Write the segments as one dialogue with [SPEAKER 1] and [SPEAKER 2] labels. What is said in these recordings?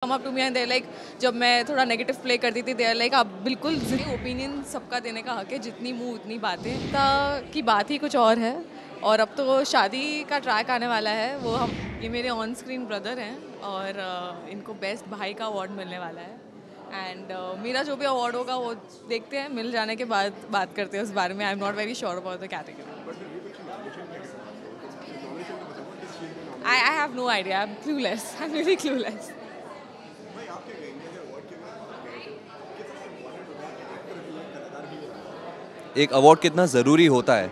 [SPEAKER 1] Come up to me and there like, जब मैं थोड़ा नेगेटिव प्ले करती थी देयर लाइक, आप बिल्कुल ओपिनियन सबका देने का हक है, जितनी मुंह उतनी बातें की बात ही कुछ और है। और अब तो शादी का ट्रैक आने वाला है, वो ये मेरे ऑन स्क्रीन ब्रदर हैं और इनको बेस्ट भाई का अवार्ड मिलने वाला है। एंड मेरा जो भी अवार्ड होगा वो देखते हैं, मिल जाने के बाद बात करते हैं उस बारे में। I am not very sure about the category. I have no idea. I'm clueless. I'm really clueless.
[SPEAKER 2] एक अवार्ड कितना ज़रूरी होता है।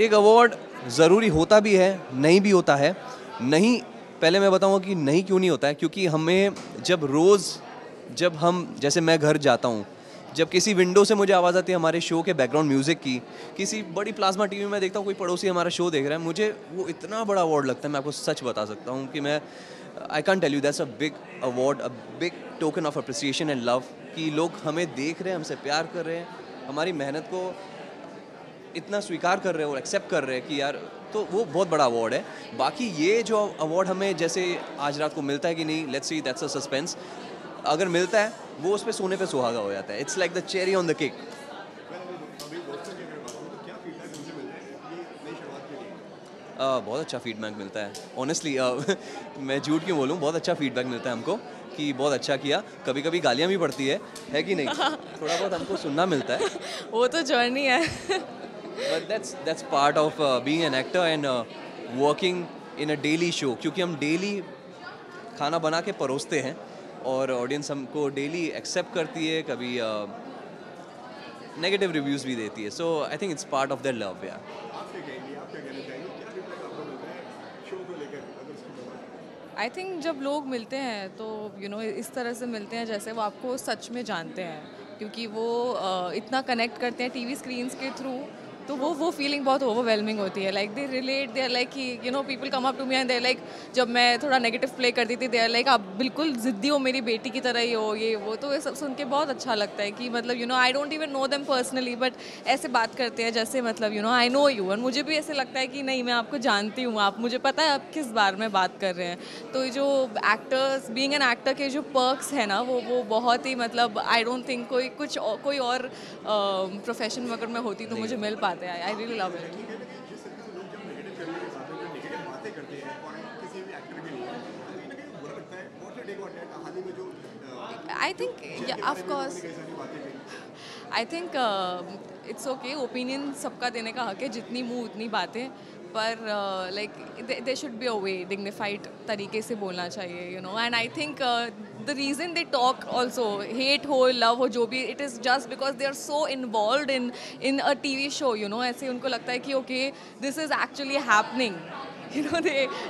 [SPEAKER 2] एक अवार्ड ज़रूरी होता भी है, नहीं भी होता है। नहीं, पहले मैं बताऊंगा कि नहीं क्यों नहीं होता है, क्योंकि हमें जब हम जैसे मैं घर जाता हूँ, जब किसी विंडो से मुझे आवाज़ आती है हमारे शो के बैकग्राउंड म्यूज़िक की, किसी बड़ी प्लाज्मा टीवी में देखता हूँ कोई पड़ोसी हमारा शो देख रहा है, मुझे वो इतना बड़ा अवार्ड लगता है। मैं आपको सच बता सकता हूँ कि I can tell you that's a big award, a big token of appreciation and love, कि लोग हमें देख रहे हैं, हमसे प्यार कर रहे हैं, हमारी मेहनत को इतना स्वीकार कर रहे हैं और एक्सेप्ट कर रहे हैं कि यार, तो वो बहुत बड़ा अवार्ड है। बाकी ये जो अवार्ड हमें जैसे आज रात को मिलता है कि नहीं, let's see, that's a suspense. अगर मिलता है वो उस पर सोने पे सुहागा हो जाता है। It's like the cherry on the cake. बहुत अच्छा फीडबैक मिलता है ऑनेस्टली। मैं झूठ क्यों बोलूँ, बहुत अच्छा फीडबैक मिलता है हमको कि बहुत अच्छा किया। कभी कभी गालियाँ भी पड़ती है कि नहीं, थोड़ा बहुत हमको सुनना मिलता है।
[SPEAKER 1] वो तो जर्नी है।
[SPEAKER 2] But that's part of being an actor and working in a daily show, क्योंकि हम डेली खाना बना के परोसते हैं और ऑडियंस हमको डेली एक्सेप्ट करती है, कभी नेगेटिव रिव्यूज़ भी देती है। So I think it's part of their love. यार,
[SPEAKER 1] आई थिंक जब लोग मिलते हैं तो इस तरह से मिलते हैं जैसे वो आपको सच में जानते हैं, क्योंकि वो इतना कनेक्ट करते हैं टीवी स्क्रीन्स के थ्रू, तो वो फीलिंग बहुत ओवरवेलमिंग होती है। Like they relate, they are like कि people come up to me and there like, जब मैं थोड़ा नेगेटिव प्ले करती थी देयर लाइक, आप बिल्कुल ज़िद्दी हो, मेरी बेटी की तरह ही हो, ये वो। तो ये सब सुन के बहुत अच्छा लगता है कि मतलब I don't even know them personally, but ऐसे बात करते हैं जैसे मतलब आई नो यू। और मुझे भी ऐसे लगता है कि नहीं, मैं आपको जानती हूँ, आप मुझे पता है आप किस बारे में बात कर रहे हैं। तो जो एक्टर्स, बीइंग एन एक्टर के जो पर्क्स है ना, वो बहुत ही मतलब आई डोंट थिंक कोई और प्रोफेशन में अगर मैं होती तो मुझे मिल पाता है। I really love it. I think of course, I think it's okay, opinion सबका देने का हक है, जितनी मुंह उतनी बातें। पर like they should be a way, dignified तरीके से बोलना चाहिए, and I think the reason they talk also, hate हो लव हो जो भी, it is just because they are so involve in a TV show. ऐसे उनको लगता है कि okay, this is actually happening.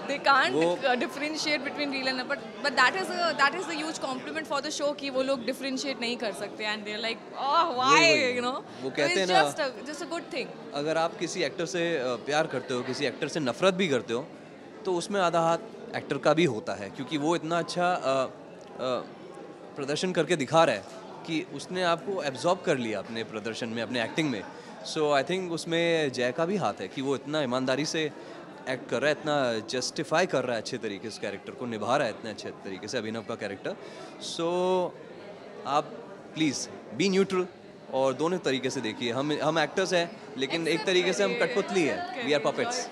[SPEAKER 1] they can't differentiate between real and but that is a huge compliment for the show कि वो लोग differentiate नहीं कर सकते, and they're like, oh why,
[SPEAKER 2] वो कहते हैं ना,
[SPEAKER 1] just a good thing।
[SPEAKER 2] अगर आप किसी एक्टर से प्यार करते हो, किसी एक्टर से नफरत भी करते हो, तो उसमें आधा हाथ एक्टर का भी होता है, क्योंकि वो इतना अच्छा प्रदर्शन करके दिखा रहा है कि उसने आपको एब्जॉर्ब कर लिया अपने प्रदर्शन में, अपने एक्टिंग में। सो आई थिंक उसमें जय का भी हाथ है कि वो इतना ईमानदारी से एक्ट कर रहा है, इतना जस्टिफाई कर रहा है अच्छे तरीके से, कैरेक्टर को निभा रहा है इतने अच्छे तरीके से, अभिनव का कैरेक्टर। सो आप प्लीज़ बी न्यूट्रल और दोनों तरीके से देखिए। हम एक्टर्स हैं, लेकिन एक तरीके से हम कठपुतली हैं, वी आर पपेट्स।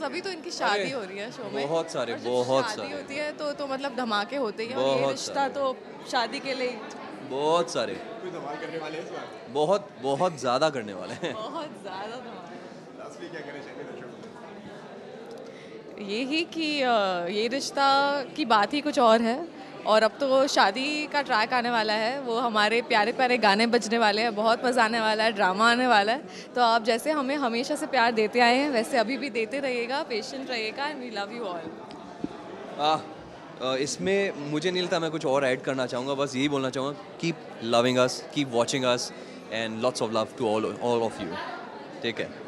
[SPEAKER 1] अभी तो इनकी शादी हो रही है शो में,
[SPEAKER 2] बहुत सारे
[SPEAKER 1] शादी होती है तो मतलब धमाके होते ही हैं, और ये रिश्ता तो शादी के लिए
[SPEAKER 2] बहुत सारे, बहुत ज़्यादा करने वाले हैं।
[SPEAKER 1] बहुत ज़्यादा यही कि ये रिश्ता की बात ही कुछ और है। और अब तो शादी का ट्रैक आने वाला है, वो हमारे प्यारे प्यारे गाने बजने वाले हैं, बहुत मज़ा आने वाला है, ड्रामा आने वाला है। तो आप जैसे हमें हमेशा से प्यार देते आए हैं, वैसे अभी भी देते रहिएगा, पेशेंट रहिएगा, and we love you all.
[SPEAKER 2] इसमें मुझे नहीं लगता मैं कुछ और ऐड करना चाहूँगा, बस यही बोलना चाहूँगा, keep loving us, keep watching us, and lots of love to all of you. Take care.